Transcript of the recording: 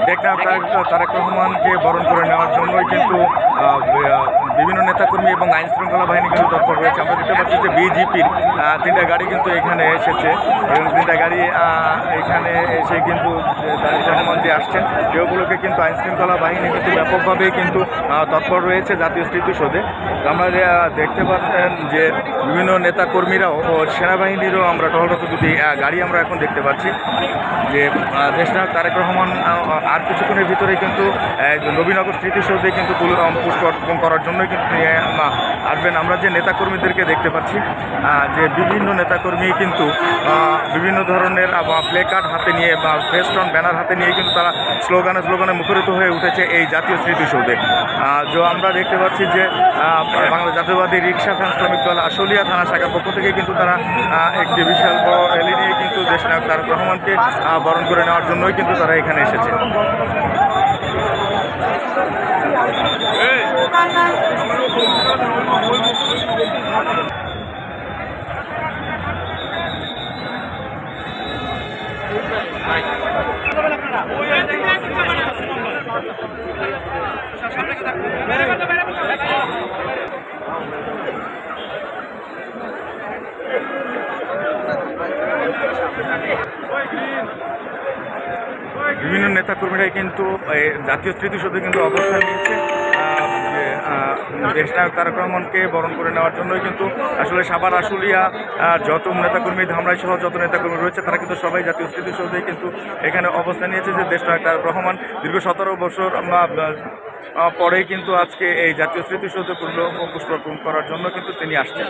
টেকনাফ তারেক রহমানকে বরণ করে নেওয়ার জন্যই কিন্তু বিভিন্ন নেতাকর্মী এবং আইন শৃঙ্খলা বাহিনী কিন্তু তৎপর রয়েছে। আমরা দেখতে পাচ্ছি যে বিজেপির 3টা গাড়ি কিন্তু এখানে এসেছে এবং 3টা গাড়ি এখানে এসে কিন্তু তারেক রহমান যে আসছেন সেগুলোকে কিন্তু আইন শৃঙ্খলা বাহিনী কিন্তু ব্যাপকভাবেই কিন্তু তৎপর রয়েছে জাতীয় স্মৃতিসৌধে। আমরা দেখতে পাচ্ছেন যে বিভিন্ন নেতাকর্মীরাও ও সেনাবাহিনীরও আমরা টহলরত দুটি গাড়ি আমরা এখন দেখতে পাচ্ছি যে দেশনায়ক তারেক রহমান আর কিছুক্ষণের ভিতরেই কিন্তু নবীনগর স্মৃতিসৌধে কিন্তু পুষ্প অর্পণ করার জন্যই কিন্তু আসবেন। আমরা যে নেতাকর্মীদেরকে দেখতে পাচ্ছি যে বিভিন্ন নেতাকর্মী কিন্তু বিভিন্ন ধরনের প্লে কার্ড হাতে নিয়ে বা ফেস্টন ব্যানার হাতে নিয়ে কিন্তু তারা স্লোগানে মুখরিত হয়ে উঠেছে এই জাতীয় স্মৃতিসৌধে। আমরা দেখতে পাচ্ছি যে বাংলা জাতীয়বাদী রিক্সা ফ্যান শ্রমিক দল আশুলিয়া থানা শাখার পক্ষ থেকে কিন্তু তারা একটি বিশাল বড় র্যালি নিয়ে কিন্তু দেশনায়ক তারেক রহমানকে বরণ করে নেওয়ার জন্যই কিন্তু তারা এখানে এসেছে। বিভিন্ন নেতাকর্মীরাই কিন্তু জাতীয় স্মৃতিসৌধে কিন্তু অবস্থান নিয়েছে দেশনায়ক তারেক রহমানকে বরণ করে নেওয়ার জন্যই কিন্তু আসলে সাভার আশুলিয়া যত নেতাকর্মী ধামরাই সহ যত নেতাকর্মী রয়েছে তারা কিন্তু সবাই জাতীয় স্মৃতিসৌধে কিন্তু এখানে অবস্থান নিয়েছে যে দেশনায়ক তারেক রহমান দীর্ঘ 17 বছর পরেই কিন্তু আজকে এই জাতীয় স্মৃতিসৌধে পুষ্প অর্পণ করার জন্য কিন্তু তিনি আসছেন।